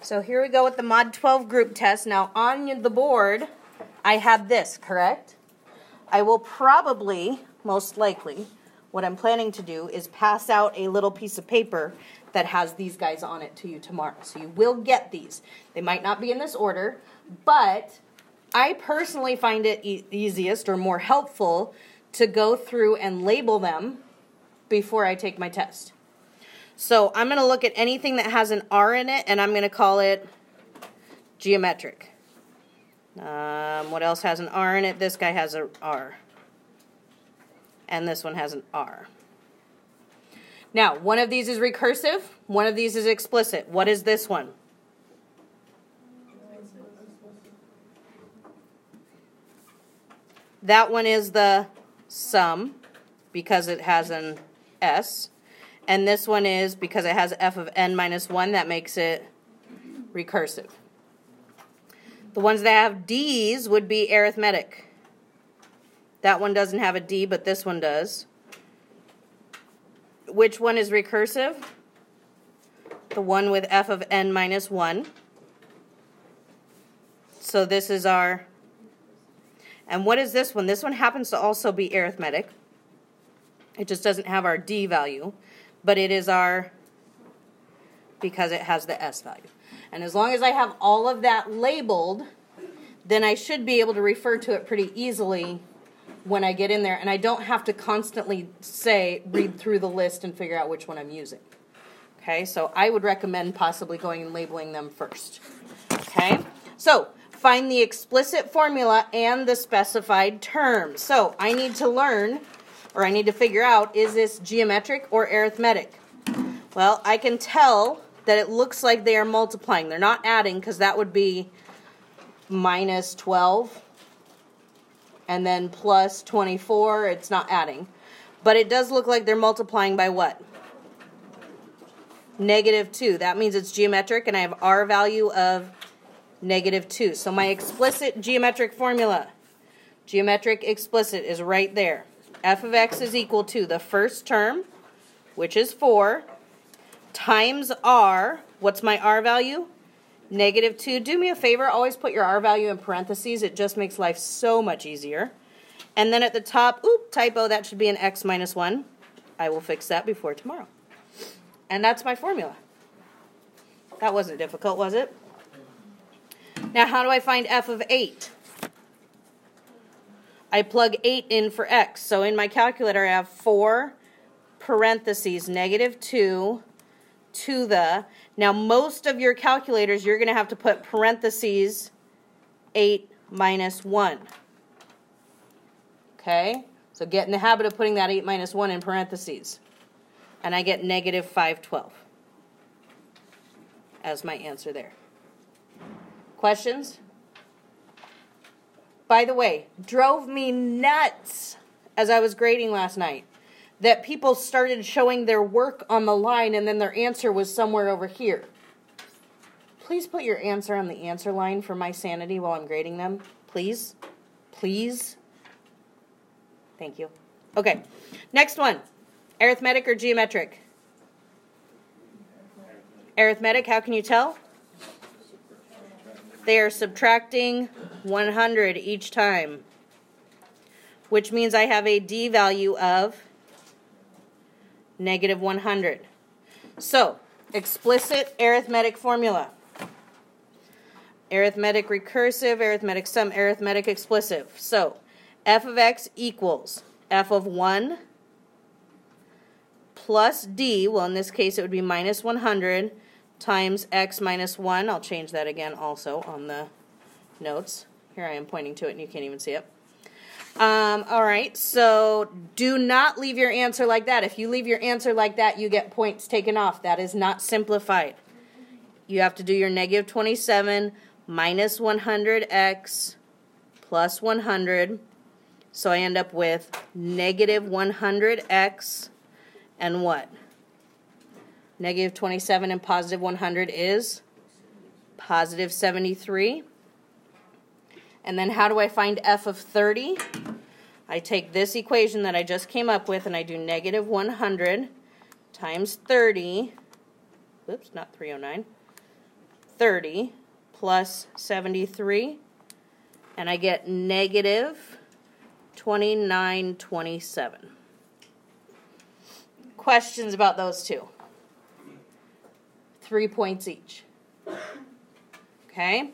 So here we go with the Mod 12 group test. Now on the board, I have this, correct? I will probably, most likely, what I'm planning to do is pass out a little piece of paper that has these guys on it to you tomorrow. So you will get these. They might not be in this order, but I personally find it easiest or more helpful to go through and label them before I take my test. So I'm going to look at anything that has an R in it, and I'm going to call it geometric. What else has an R in it? This guy has an R. And this one has an R. Now, one of these is recursive. One of these is explicit. What is this one? That one is the sum because it has an S. And this one is, because it has f of n minus 1, that makes it recursive. The ones that have D's would be arithmetic. That one doesn't have a D, but this one does. Which one is recursive? The one with f of n minus 1. So this is our... And what is this one? This one happens to also be arithmetic. It just doesn't have our D value. But it is our, because it has the S value. And as long as I have all of that labeled, then I should be able to refer to it pretty easily when I get in there. And I don't have to constantly read through the list and figure out which one I'm using. Okay, so I would recommend possibly going and labeling them first. Okay, so find the explicit formula and the specified term. So I need to learn, or I need to figure out, is this geometric or arithmetic? Well, I can tell that it looks like they are multiplying. They're not adding, because that would be minus 12 and then plus 24. It's not adding. But it does look like they're multiplying by what? Negative 2. That means it's geometric, and I have R value of negative 2. So my explicit geometric formula, geometric explicit, is right there. F of x is equal to the first term, which is 4, times R. What's my R value? Negative 2. Do me a favor, always put your R value in parentheses. It just makes life so much easier. And then at the top, typo, that should be an x minus 1. I will fix that before tomorrow. And that's my formula. That wasn't difficult, was it? Now, how do I find f of 8? I plug 8 in for x. So in my calculator, I have 4 parentheses, negative 2 to the. Now, most of your calculators, you're going to have to put parentheses 8 minus 1. Okay? So get in the habit of putting that 8 minus 1 in parentheses. And I get negative 512 as my answer there. Questions? By the way, drove me nuts as I was grading last night that people started showing their work on the line and then their answer was somewhere over here. Please put your answer on the answer line for my sanity while I'm grading them. Please. Please. Thank you. Okay. Next one. Arithmetic or geometric? Arithmetic, how can you tell? They are subtracting 100 each time, which means I have a D value of negative 100. So, explicit arithmetic formula. Arithmetic recursive, arithmetic sum, arithmetic explicit. So, f of x equals f of 1 plus D, well in this case it would be minus 100, times x minus 1. I'll change that again also on the notes. Here I am pointing to it and you can't even see it. All right, so do not leave your answer like that. If you leave your answer like that, you get points taken off. That is not simplified. You have to do your negative 27 minus 100x plus 100. So I end up with negative 100x and what? Negative 27 and positive 100 is positive 73. And then how do I find f of 30? I take this equation that I just came up with and I do negative 100 times 30. Oops, not 309. 30 plus 73, and I get negative 2927. Questions about those two? 3 points each. Okay?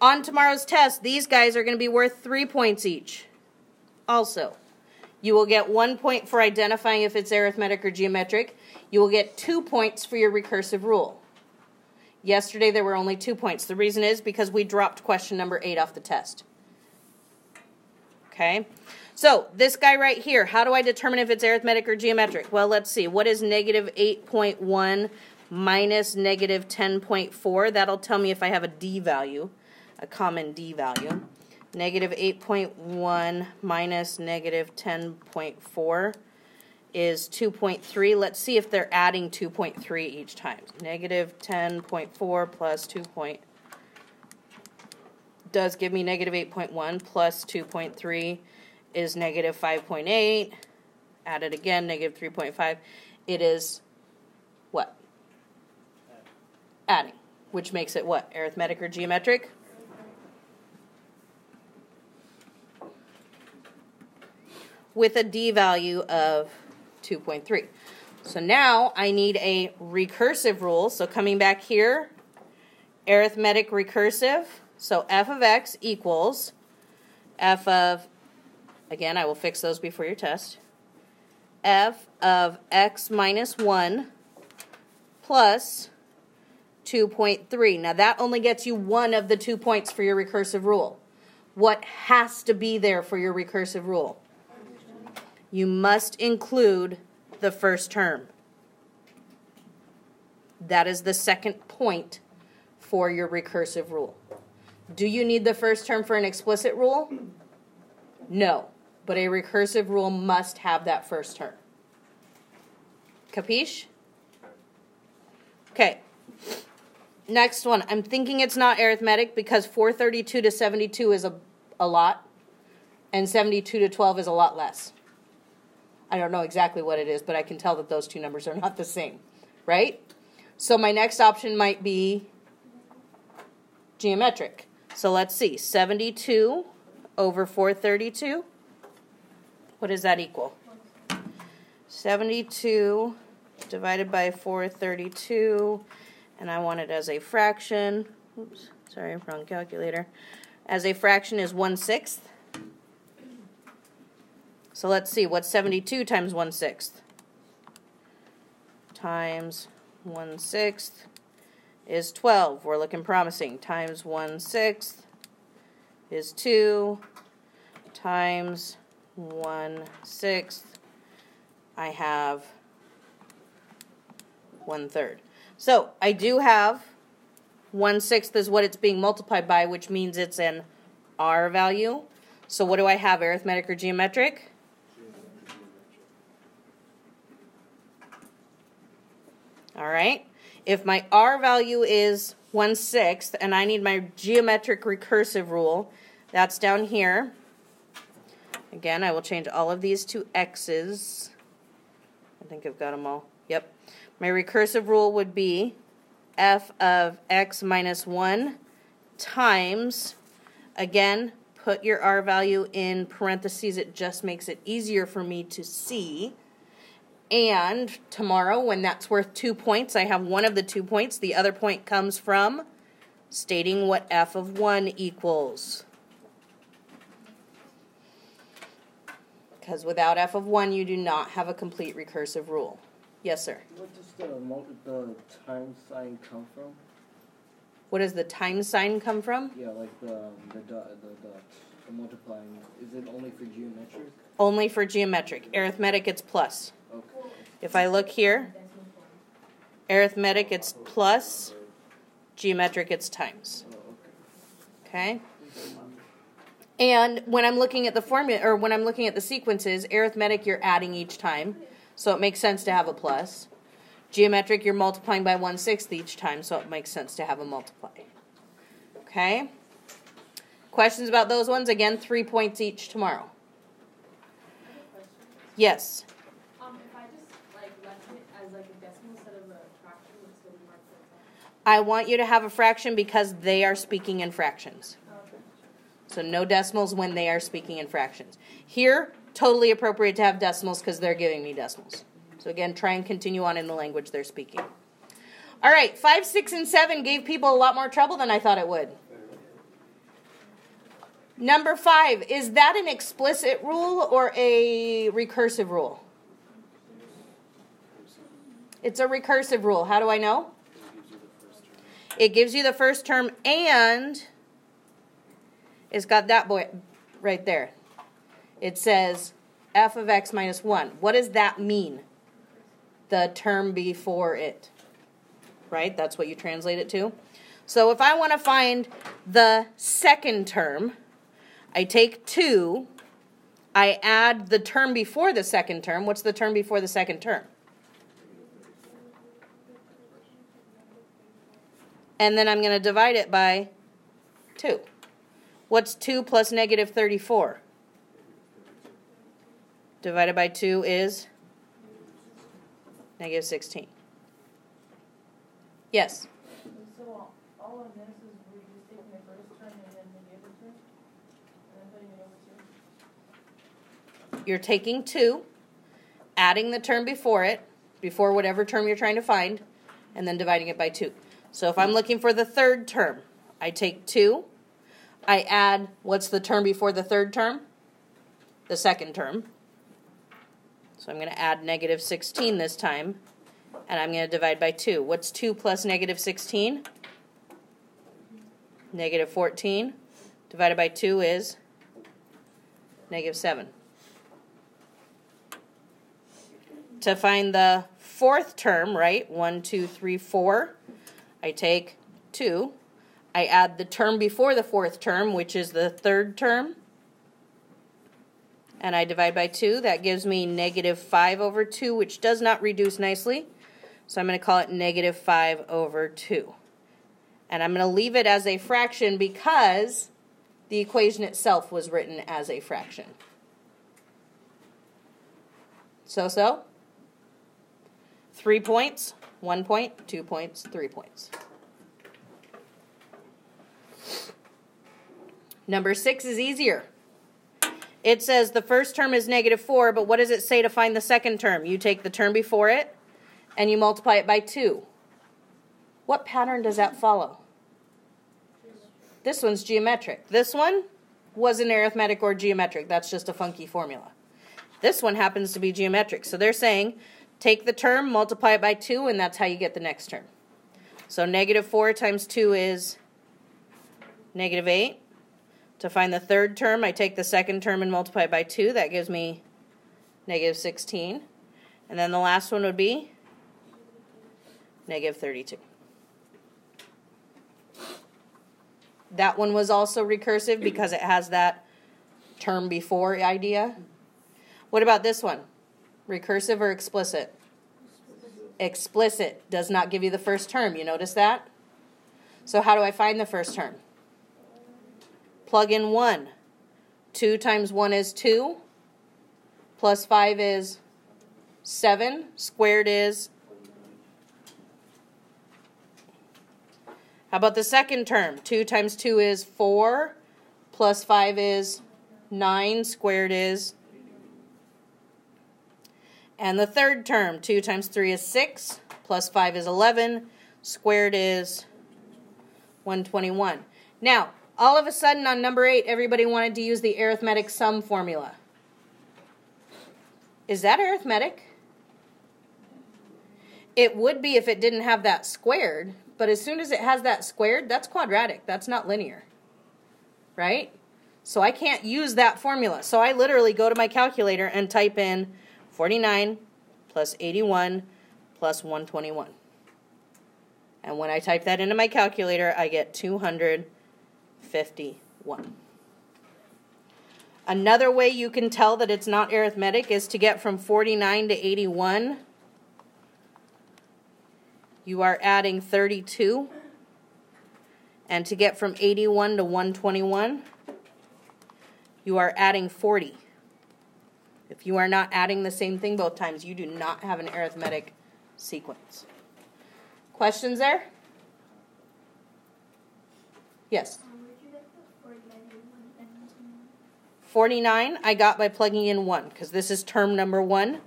On tomorrow's test, these guys are going to be worth 3 points each. Also, you will get 1 point for identifying if it's arithmetic or geometric. You will get 2 points for your recursive rule. Yesterday there were only 2 points. The reason is because we dropped question number 8 off the test. Okay? So, this guy right here, how do I determine if it's arithmetic or geometric? Well, let's see. What is negative 8.1 minus negative 10.4? That'll tell me if I have a D value, a common D value. Negative 8.1 minus negative 10.4 is 2.3. Let's see if they're adding 2.3 each time. Negative 10.4 plus 2. Does give me negative 8.1 plus 2.3 is negative 5.8. Add it again, negative 3.5. It is what? Adding, which makes it what? Arithmetic or geometric? With a D value of 2.3. So now I need a recursive rule. So coming back here, arithmetic recursive. So f of x equals f of, again, I will fix those before your test, f of x minus 1 plus 2.3. Now that only gets you one of the 2 points for your recursive rule. What has to be there for your recursive rule? You must include the first term. That is the second point for your recursive rule. Do you need the first term for an explicit rule? No, but a recursive rule must have that first term. Capiche? Okay. Next one. I'm thinking it's not arithmetic because 432 to 72 is a lot, and 72 to 12 is a lot less. I don't know exactly what it is, but I can tell that those two numbers are not the same, right? So my next option might be geometric. So let's see, 72 over 432. What does that equal? 72 divided by 432, and I want it as a fraction. Oops, sorry, wrong calculator. As a fraction is 1/6. So let's see, what's 72 times 1/6? Times 1/6 is 12. We're looking promising. Times 1/6 is 2. Times 1/6, I have 1/3. So I do have 1/6 is what it's being multiplied by, which means it's an R value. So what do I have, arithmetic or geometric? All right. If my R value is 1/6 and I need my geometric recursive rule, that's down here. Again, I will change all of these to X's. I think I've got them all. Yep. My recursive rule would be f of x minus 1 times, again, put your R value in parentheses. It just makes it easier for me to see. And tomorrow, when that's worth 2 points, I have one of the 2 points. The other point comes from stating what f of 1 equals. Because without f of 1, you do not have a complete recursive rule. Yes, sir? What does the times sign come from? What does the times sign come from? Yeah, like the dot, the multiplying. Is it only for geometric? Only for geometric. Arithmetic, it's plus. Okay. If I look here, arithmetic, it's plus. Geometric, it's times. Okay? And when I'm looking at the formula, or when I'm looking at the sequences, arithmetic, you're adding each time, so it makes sense to have a plus. Geometric, you're multiplying by 1/6 each time, so it makes sense to have a multiply. Okay? Questions about those ones? Again, 3 points each tomorrow. Yes? If I just left it as a decimal instead of a fraction, would it still be marked as I want you to have a fraction because they are speaking in fractions. So no decimals when they are speaking in fractions. Here, totally appropriate to have decimals because they're giving me decimals. So again, try and continue on in the language they're speaking. All right, 5, 6, and 7 gave people a lot more trouble than I thought it would. Number 5, is that an explicit rule or a recursive rule? It's a recursive rule. How do I know? It gives you the first term and it's got that boy right there. It says f of x minus 1. What does that mean? The term before it. Right? That's what you translate it to. So if I want to find the second term, I take 2, I add the term before the second term. What's the term before the second term? And then I'm going to divide it by 2. What's 2 plus negative 34? Divided by 2 is negative 16. Yes? So all of this is we're just taking the first term and then the other term? And then putting it over 2? You're taking 2, adding the term before it, before whatever term you're trying to find, and then dividing it by 2. So if I'm looking for the third term, I take 2, I add, what's the term before the third term? The second term. So I'm going to add negative 16 this time, and I'm going to divide by 2. What's 2 plus negative 16? Negative 14. Divided by 2 is negative 7. To find the fourth term, right, 1, 2, 3, 4, I take 2. I add the term before the fourth term, which is the third term, and I divide by 2. That gives me negative 5 over 2, which does not reduce nicely. So I'm going to call it negative 5 over 2. And I'm going to leave it as a fraction because the equation itself was written as a fraction. So? 3 points, 1 point, 2 points, 3 points. Number 6 is easier. It says the first term is negative 4, but what does it say to find the second term? You take the term before it, and you multiply it by 2. What pattern does that follow? This one's geometric. This one wasn't arithmetic or geometric. That's just a funky formula. This one happens to be geometric. So they're saying, take the term, multiply it by 2, and that's how you get the next term. So negative 4 times 2 is negative 8. To find the third term, I take the second term and multiply it by 2. That gives me negative 16. And then the last one would be negative 32. That one was also recursive because it has that term before idea. What about this one? Recursive or explicit? Explicit does not give you the first term. You notice that? So how do I find the first term? Plug in 1. 2 times 1 is 2. Plus 5 is 7. Squared is... How about the second term? 2 times 2 is 4. Plus 5 is 9. Squared is... And the third term, 2 times 3 is 6. Plus 5 is 11. Squared is 121. Now, all of a sudden on number 8, everybody wanted to use the arithmetic sum formula. Is that arithmetic? It would be if it didn't have that squared, but as soon as it has that squared, that's quadratic. That's not linear, right? So I can't use that formula. So I literally go to my calculator and type in 49 plus 81 plus 121. And when I type that into my calculator, I get 251. Another way you can tell that it's not arithmetic is to get from 49 to 81. You are adding 32. And to get from 81 to 121, you are adding 40. If you are not adding the same thing both times, you do not have an arithmetic sequence. Questions there? Yes. Where'd you get the 49 49 I got by plugging in 1, because this is term number 1,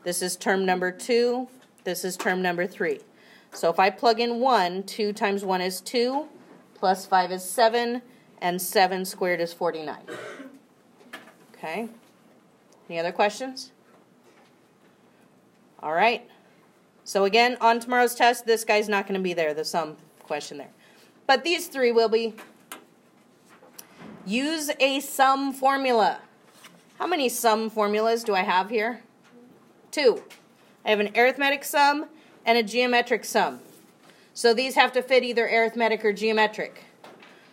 this is term number 2, this is term number 3. So if I plug in 1, 2 times 1 is 2, plus 5 is 7, and 7 squared is 49. Okay. Any other questions? All right. So again, on tomorrow's test, this guy's not going to be there, the sum question there. But these 3 will be. Use a sum formula. How many sum formulas do I have here? 2. I have an arithmetic sum and a geometric sum. So these have to fit either arithmetic or geometric.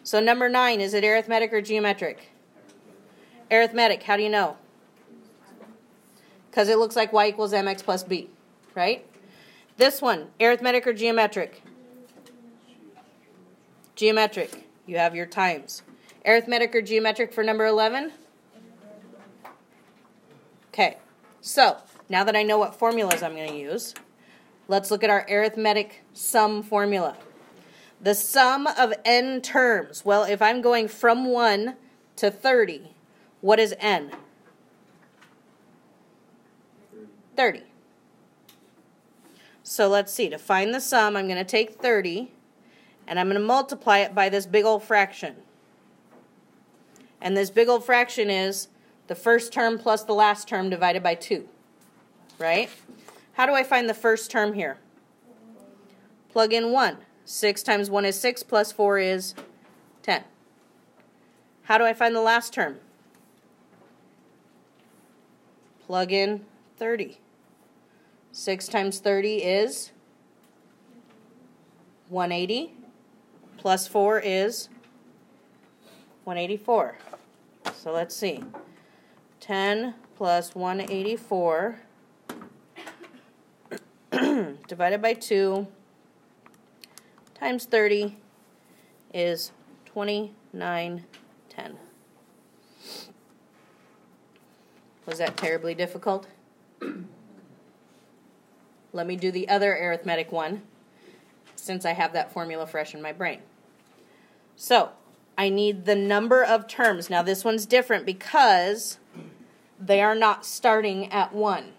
So number 9, is it arithmetic or geometric? Arithmetic. How do you know? Because it looks like y equals mx plus b, right? This one, arithmetic or geometric? Geometric. You have your times. Arithmetic or geometric for number 11? Okay, so now that I know what formulas I'm going to use, let's look at our arithmetic sum formula. The sum of n terms. Well, if I'm going from 1 to 30, what is n? 30. So let's see. To find the sum, I'm going to take 30, and I'm going to multiply it by this big old fraction. And this big old fraction is the first term plus the last term divided by 2. Right? How do I find the first term here? Plug in 1. 6 times 1 is 6, plus 4 is 10. How do I find the last term? Plug in 30. 6 times 30 is 180, plus 4 is 184. So let's see. 10 plus 184 divided by 2 times 30 is 2910. Was that terribly difficult? Let me do the other arithmetic one, since I have that formula fresh in my brain. So, I need the number of terms. Now, this one's different because they are not starting at 1.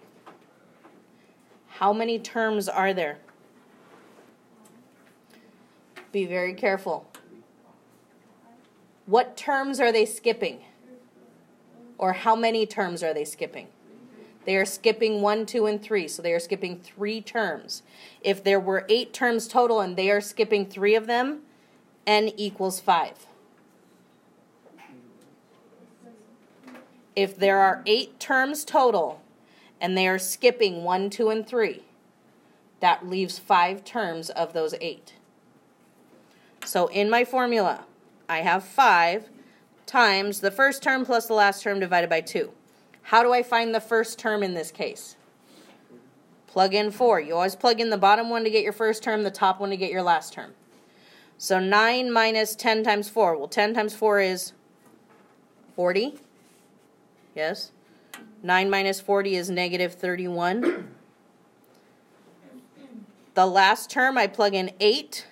How many terms are there? Be very careful. What terms are they skipping? Or how many terms are they skipping? They are skipping 1, 2, and 3, so they are skipping 3 terms. If there were 8 terms total and they are skipping 3 of them, n equals 5. If there are 8 terms total and they are skipping 1, 2, and 3, that leaves 5 terms of those 8. So in my formula, I have 5 times the first term plus the last term divided by 2. How do I find the first term in this case? Plug in 4. You always plug in the bottom one to get your first term, the top one to get your last term. So 9 minus 10 times 4. Well, 10 times 4 is 40. Yes. 9 minus 40 is negative 31. The last term, I plug in 8.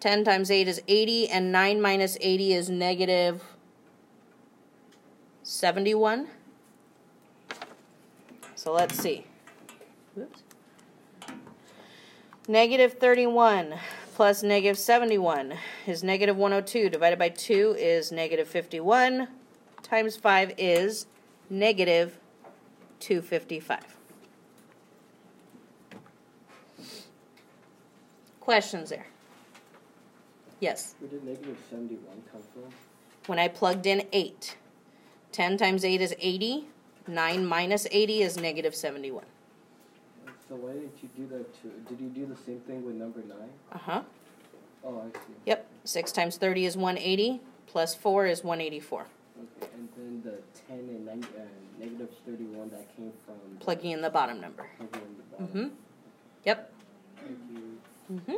10 times 8 is 80, and 9 minus 80 is negative 71. So let's see. Oops. Negative 31 plus negative 71 is negative 102. Divided by 2 is negative 51. Times 5 is negative 255. Questions there? Yes? Where did negative 71 come from? When I plugged in 8. 10 times 8 is 80. 9 minus 80 is negative 71. So why didn't you do that too? Did you do the same thing with number 9? Uh-huh. Oh, I see. Yep. 6 times 30 is 180. Plus 4 is 184. Okay, and then the 10 and negative 31 that came from... Plugging in the bottom number. Plugging in the bottom. Mm-hmm. Yep. Thank you. Mm-hmm.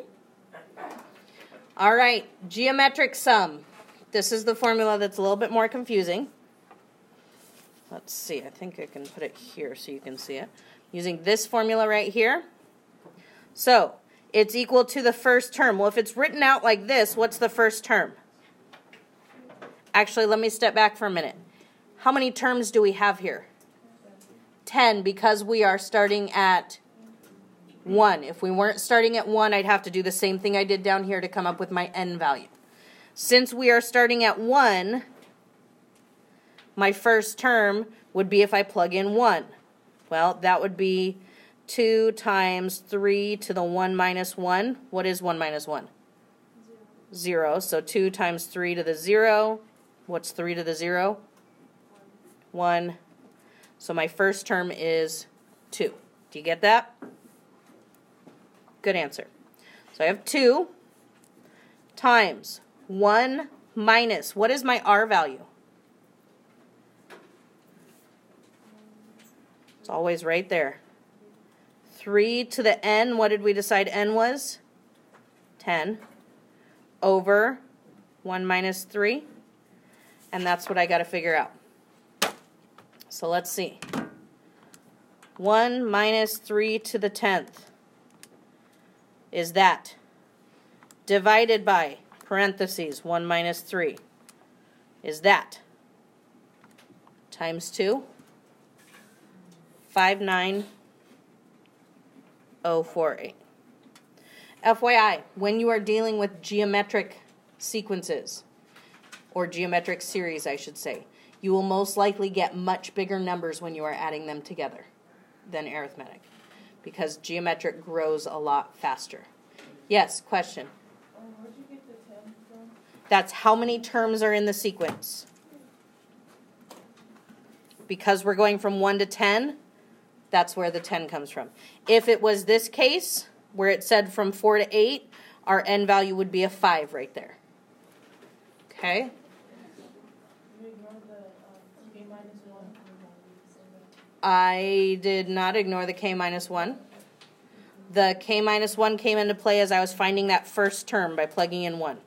All right. Geometric sum. This is the formula that's a little bit more confusing. Let's see. I think I can put it here so you can see it. Using this formula right here. So, It's equal to the first term. Well, if it's written out like this, what's the first term? Actually, let me step back for a minute. How many terms do we have here? 10, because we are starting at 1. If we weren't starting at 1, I'd have to do the same thing I did down here to come up with my n value. Since we are starting at 1, my first term would be if I plug in 1. Well, that would be 2 times 3 to the 1 minus 1. What is 1 minus 1? 0. So 2 times 3 to the 0. What's 3 to the 0? 1. So my first term is 2. Do you get that? Good answer. So I have 2 times 1 minus, what is my r value? It's always right there. 3 to the n, what did we decide n was? 10 over 1 minus 3. And that's what I got to figure out. So let's see. 1 minus 3 to the 10th is that divided by parentheses 1 minus 3 is that times 2, 59048. FYI, when you are dealing with geometric sequences, or geometric series, I should say, you will most likely get much bigger numbers when you are adding them together than arithmetic, because geometric grows a lot faster. Yes, question? Where'd you get the 10 from? That's how many terms are in the sequence. Because we're going from 1 to 10, that's where the 10 comes from. If it was this case, where it said from 4 to 8, our n value would be a 5 right there. Okay? You ignored the k minus 1. I did not ignore the k minus 1. The k minus 1 came into play as I was finding that first term by plugging in 1.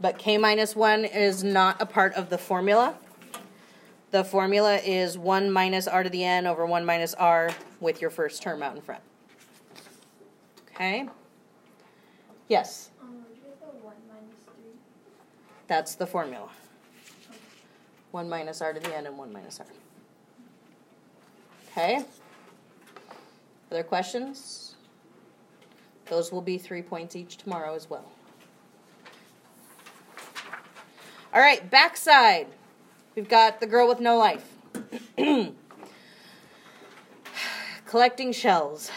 But k minus 1 is not a part of the formula. The formula is 1 minus r to the n over 1 minus r with your first term out in front. Okay? Yes? Where'd you get the 1 minus 3? That's the formula. 1 minus r to the n and 1 minus r. Okay? Other questions? Those will be 3 points each tomorrow as well. All right, backside. We've got the girl with no life. Collecting shells.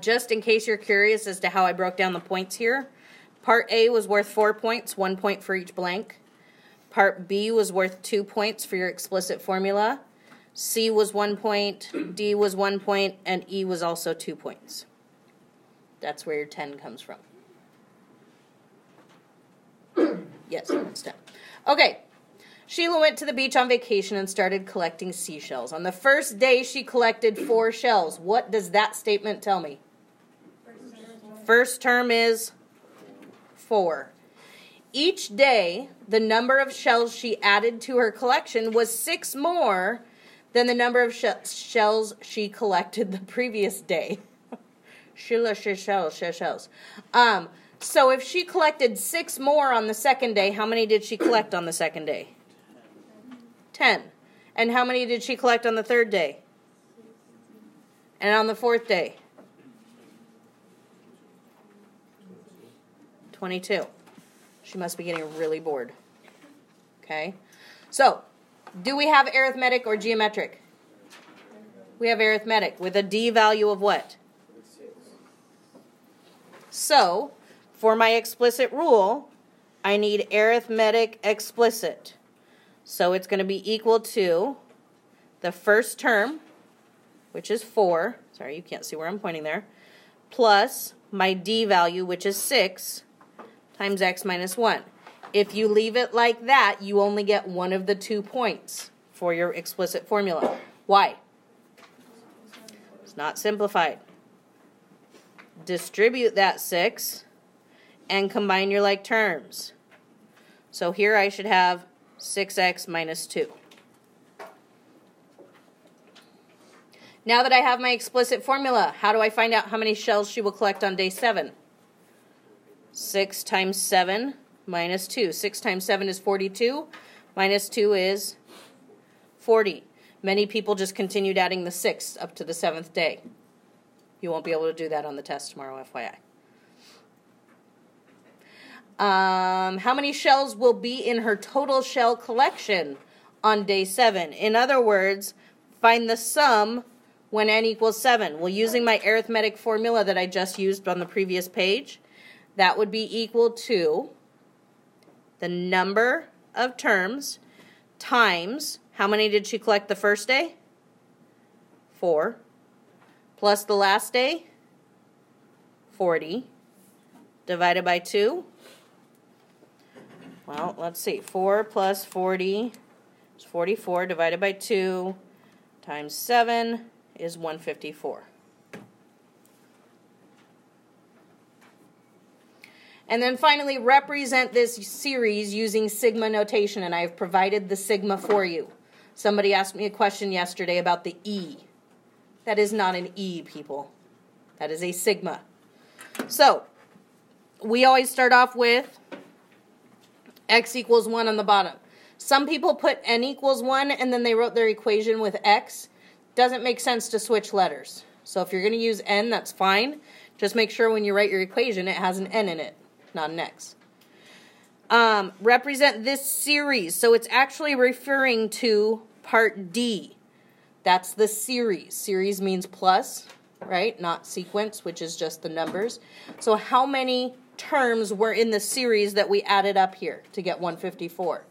Just in case you're curious as to how I broke down the points here, Part A was worth 4 points, 1 point for each blank. Part B was worth 2 points for your explicit formula. C was 1 point, D was 1 point, and E was also 2 points. That's where your 10 comes from. Yes, it's 10. Okay. Sheila went to the beach on vacation and started collecting seashells. On the first day, she collected 4 shells. What does that statement tell me? First term is 4. Each day, the number of shells she added to her collection was 6 more than the number of shells she collected the previous day. Sheila, shells. So if she collected 6 more on the second day, how many did she collect on the second day? 10. And how many did she collect on the third day? And on the fourth day? 22. She must be getting really bored. Okay? So, do we have arithmetic or geometric? We have arithmetic with a D value of what? So, for my explicit rule, I need arithmetic explicit. So it's going to be equal to the first term, which is 4. Sorry, you can't see where I'm pointing there. Plus my D value, which is 6, times x minus 1. If you leave it like that, you only get one of the 2 points for your explicit formula. Why? It's not simplified. Distribute that 6 and combine your like terms. So here I should have 6x minus 2. Now that I have my explicit formula, how do I find out how many shells she will collect on day 7? 6 times 7 minus 2. 6 times 7 is 42. Minus 2 is 40. Many people just continued adding the 6 up to the 7th day. You won't be able to do that on the test tomorrow, FYI. How many shells will be in her total shell collection on day 7? In other words, find the sum when n equals 7. Well, using my arithmetic formula that I just used on the previous page, that would be equal to the number of terms times, how many did she collect the first day? 4. Plus the last day? 40. Divided by 2? Well, let's see. 4 plus 40 is 44. Divided by 2 times 7 is 154. And then finally, represent this series using sigma notation, and I've provided the sigma for you. Somebody asked me a question yesterday about the E. That is not an E, people. That is a sigma. So, we always start off with x equals 1 on the bottom. Some people put n equals 1 and then they wrote their equation with x. Doesn't make sense to switch letters. So if you're going to use n, that's fine. Just make sure when you write your equation it has an n in it, not an x. Represent this series. So it's actually referring to part D. That's the series. Series means plus, right? Not sequence, which is just the numbers. So how many terms were in the series that we added up here to get 154?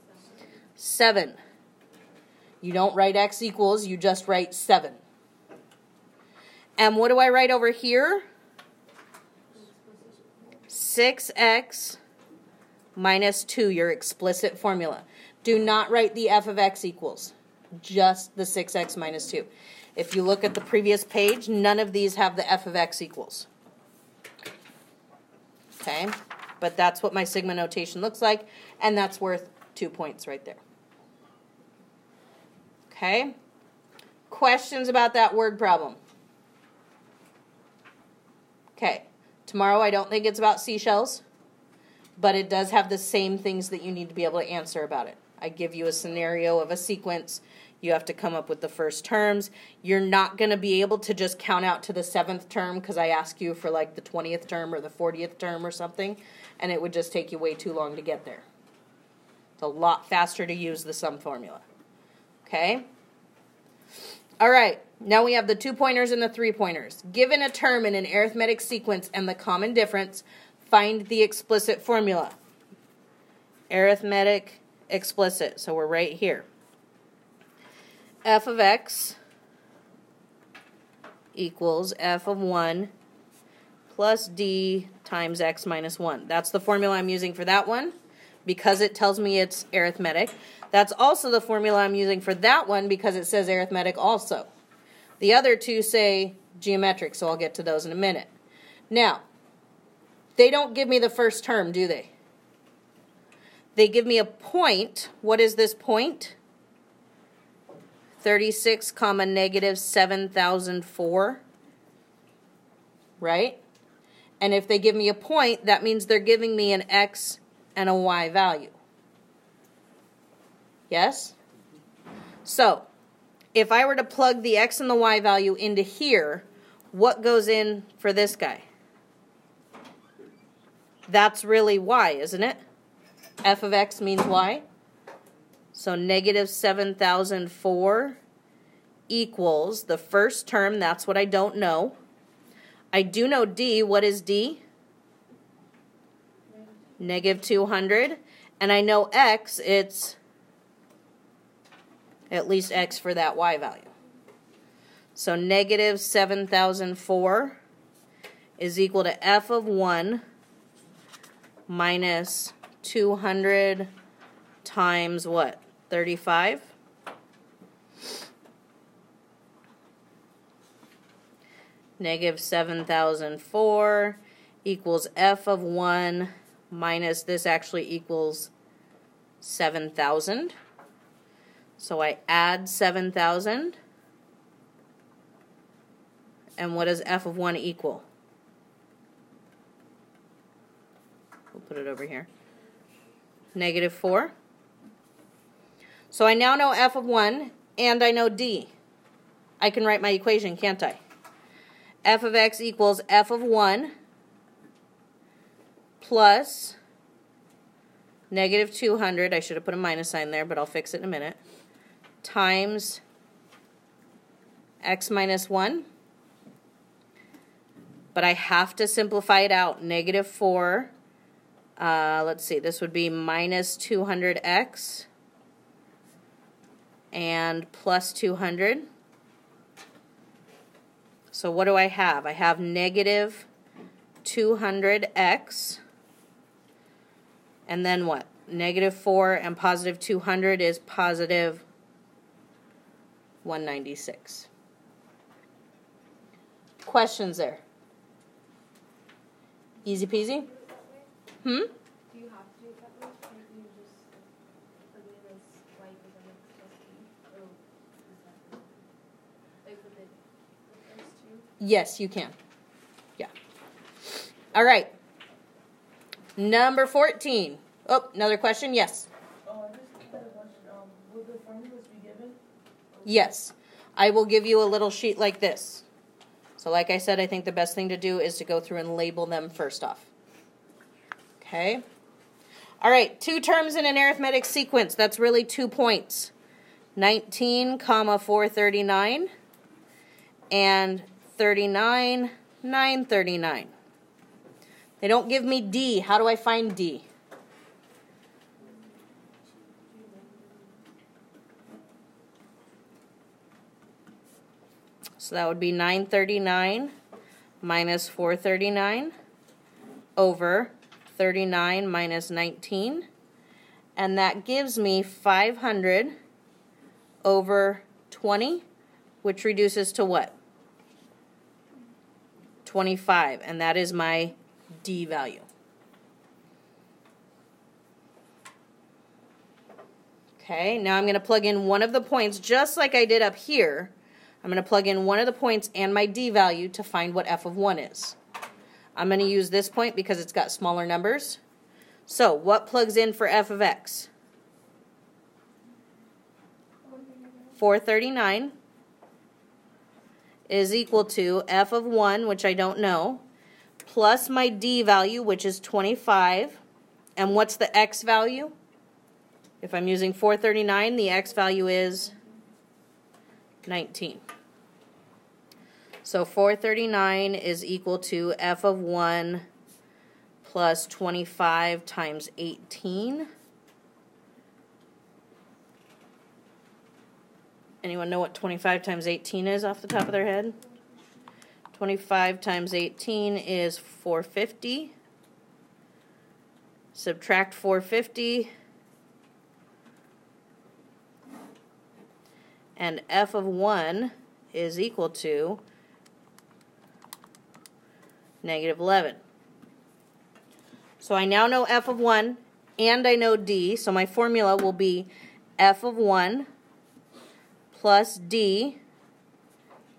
7. You don't write x equals, you just write 7. And what do I write over here? 6x minus 2, your explicit formula. Do not write the f of x equals, just the 6x minus 2. If you look at the previous page, none of these have the f of x equals. Okay, but that's what my sigma notation looks like, and that's worth 2 points right there. Okay, questions about that word problem? Okay, tomorrow I don't think it's about seashells, but it does have the same things that you need to be able to answer about it. I give you a scenario of a sequence. You have to come up with the first terms. You're not going to be able to just count out to the 7th term because I ask you for like the 20th term or the 40th term or something, and it would just take you way too long to get there. It's a lot faster to use the sum formula. Okay? All right. Now we have the 2-pointers and the 3-pointers. Given a term in an arithmetic sequence and the common difference, find the explicit formula. Arithmetic explicit. So we're right here. F of x equals f of 1 plus d times x minus 1. That's the formula I'm using for that one because it tells me it's arithmetic. That's also the formula I'm using for that one because it says arithmetic also. The other two say geometric, so I'll get to those in a minute. Now, they don't give me the first term, do they? They give me a point. What is this point? 36 comma negative 7,004, right? And if they give me a point, that means they're giving me an x and a y value. Yes? So, if I were to plug the x and the y value into here, what goes in for this guy? That's really y, isn't it? F of x means y. So negative 7,004 equals the first term. That's what I don't know. I do know d. What is d? Negative 200. And I know x, it's at least x for that y value. So negative 7,004 is equal to f of 1 minus 200 times what? 35? Negative 7,004 equals f of 1 minus this actually equals 7,000. So I add 7,000 And what does f of 1 equal? We'll put it over here. Negative 4. So I now know f of 1, and I know d. I can write my equation, can't I? F of x equals f of 1 plus negative 200. I should have put a minus sign there, but I'll fix it in a minute. Times x minus 1. But I have to simplify it out. Negative 4. Let's see. This would be minus 200x and plus 200. So what do I have? I have negative 200x. And then what? Negative 4 and positive 200 is positive 196. Questions there? Easy peasy? Do you have to do it that way? Can't you just put it as y equals mx plus b? Or is that like with the first two? Yes, you can. Yeah. All right. Number 14. Oh, another question? Yes. Oh, I just had a question. Will the formulas be given? Yes. I will give you a little sheet like this. So like I said, I think the best thing to do is to go through and label them first off. Okay. All right, 2 terms in an arithmetic sequence. That's really 2 points. 19, 439 and 39, 939. They don't give me D. How do I find D? So that would be 939 minus 439 over 39 minus 19. And that gives me 500 over 20, which reduces to what? 25. And that is my D value. Okay, now I'm going to plug in one of the points just like I did up here. I'm going to plug in one of the points and my D value to find what f of 1 is. I'm going to use this point because it's got smaller numbers. So, what plugs in for f of x? 439 is equal to f of 1, which I don't know, plus my D value, which is 25. And what's the x value? If I'm using 439, the x value is 19. So 439 is equal to f of 1 plus 25 times 18. Anyone know what 25 times 18 is off the top of their head? 25 times 18 is 450. Subtract 450. And f of 1 is equal to negative 11. So I now know f of 1 and I know D, so my formula will be f of 1 plus D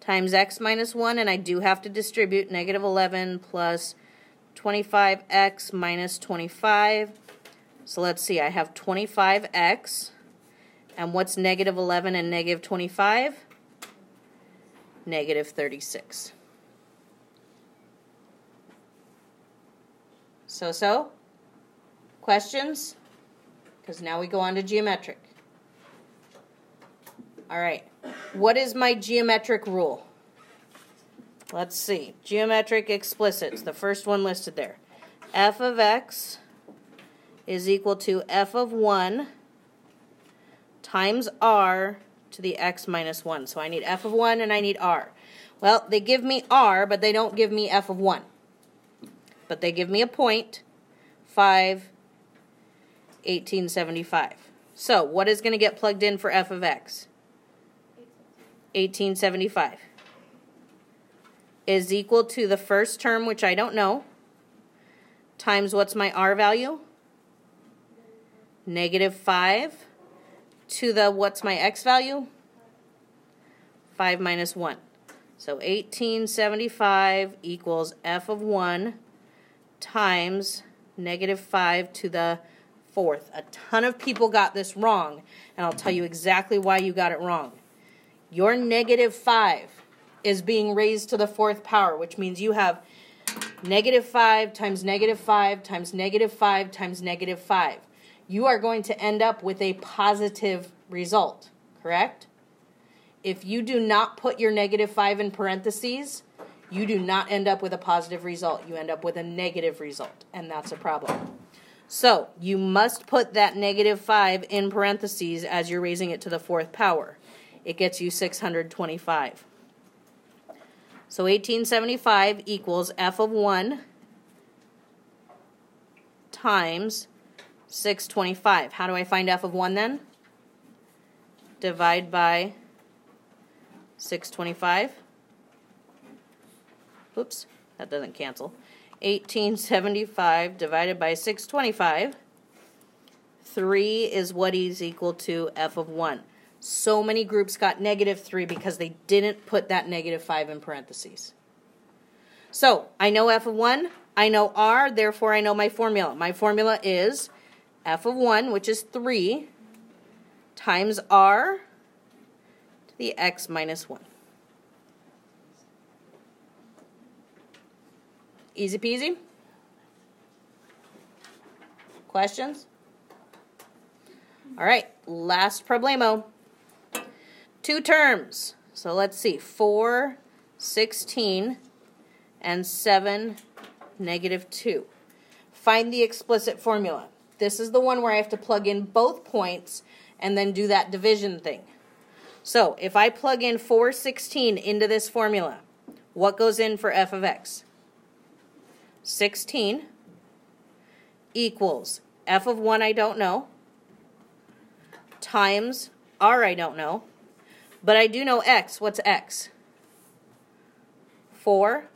times x minus 1, and I do have to distribute negative 11 plus 25x minus 25. So let's see, I have 25x. And what's negative 11 and negative 25? Negative 36. So? Questions? Because now we go on to geometric. All right. What is my geometric rule? Let's see. Geometric explicits, the first one listed there. F of x is equal to f of 1 times r to the x minus 1. So I need f of 1 and I need r. Well, they give me r, but they don't give me f of 1. But they give me a point, 5, 1875. So what is going to get plugged in for f of x? 1875 is equal to the first term, which I don't know, times what's my r value? Negative 5 to the, what's my x value? 5 minus 1. So 1875 equals f of 1 times negative 5 to the 4th. A ton of people got this wrong, and I'll tell you exactly why you got it wrong. Your negative 5 is being raised to the 4th power, which means you have negative 5 times negative 5 times negative 5 times negative 5. You are going to end up with a positive result, correct? If you do not put your negative 5 in parentheses, you do not end up with a positive result. You end up with a negative result, and that's a problem. So you must put that negative 5 in parentheses as you're raising it to the 4th power. It gets you 625. So 1875 equals f of 1 times 625. How do I find f of 1 then? Divide by 625. Oops, that doesn't cancel. 1875 divided by 625. 3 is what is equal to f of 1. So many groups got negative 3 because they didn't put that negative 5 in parentheses. So, I know f of 1, I know r, therefore I know my formula. My formula is f of 1, which is 3, times r to the x minus 1. Easy peasy? Questions? All right, last problemo. 2 terms. So let's see, 4, 16, and 7, negative 2. Find the explicit formula. This is the one where I have to plug in both points and then do that division thing. So if I plug in 4, 16 into this formula, what goes in for f of x? 16 equals f of 1 I don't know, times r I don't know, but I do know x. What's x? 4.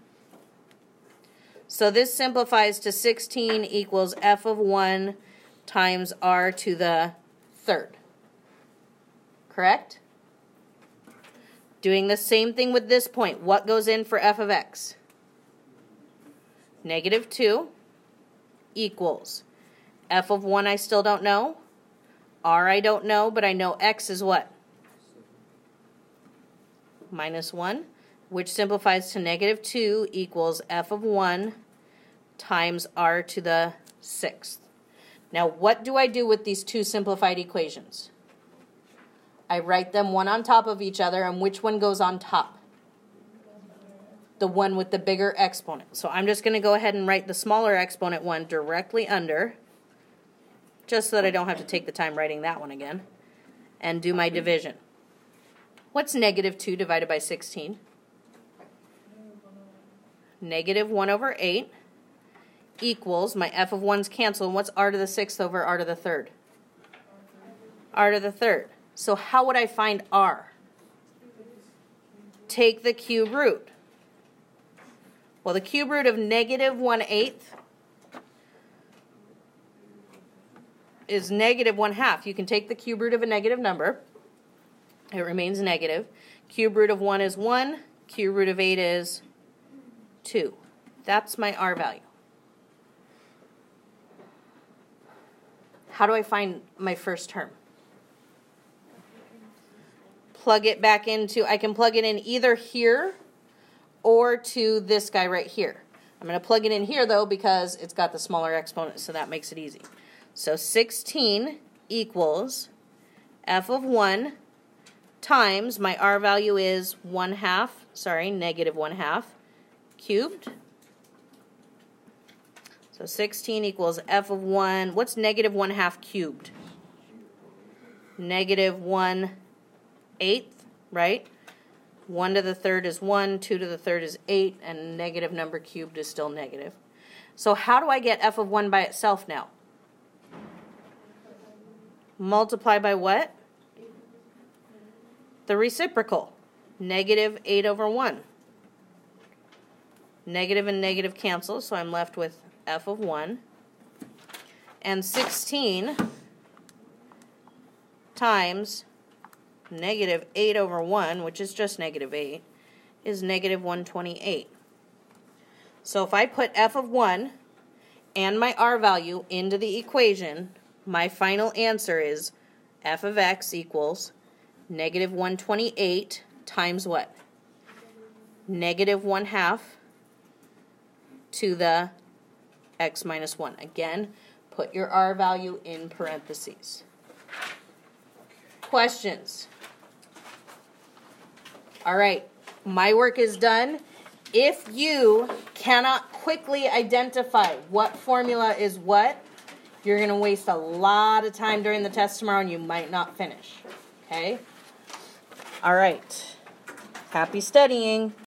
So this simplifies to 16 equals f of 1 times r to the 3rd. Correct? Doing the same thing with this point. What goes in for f of x? Negative 2 equals f of 1 I still don't know, r I don't know, but I know x is what? Minus 1, which simplifies to negative 2 equals f of 1 times r to the 6th. Now, what do I do with these two simplified equations? I write them one on top of each other, and which one goes on top? The one with the bigger exponent. So I'm just going to go ahead and write the smaller exponent one directly under, just so that I don't have to take the time writing that one again, and do my division. What's negative 2 divided by 16? Negative 1 over 8 equals, my f of 1's cancel, and what's r to the 6th over r to the 3rd? R to the 3rd. So how would I find r? Take the cube root. Well, the cube root of negative 1/8 is negative 1/2. You can take the cube root of a negative number. It remains negative. Cube root of 1 is 1. Cube root of 8 is 2. That's my r value. How do I find my first term? Plug it back into, I can plug it in either here or to this guy right here. I'm going to plug it in here, though, because it's got the smaller exponent, so that makes it easy. So 16 equals f of 1 times, my r value is negative 1/2 cubed. So 16 equals f of 1. What's negative 1/2 cubed? Negative 1/8, right? 1 to the 3rd is 1, 2 to the 3rd is 8, and negative number cubed is still negative. So how do I get f of 1 by itself now? Multiply by what? The reciprocal, negative 8 over 1. Negative and negative cancel, so I'm left with f of 1. And 16 times negative 8 over 1, which is just negative 8, is negative 128. So if I put f of 1 and my r value into the equation, my final answer is f of x equals negative 128 times what? Negative 1/2 to the x minus 1. Again, put your r value in parentheses. Questions? All right, my work is done. If you cannot quickly identify what formula is what, you're going to waste a lot of time during the test tomorrow and you might not finish. Okay? All right. Happy studying.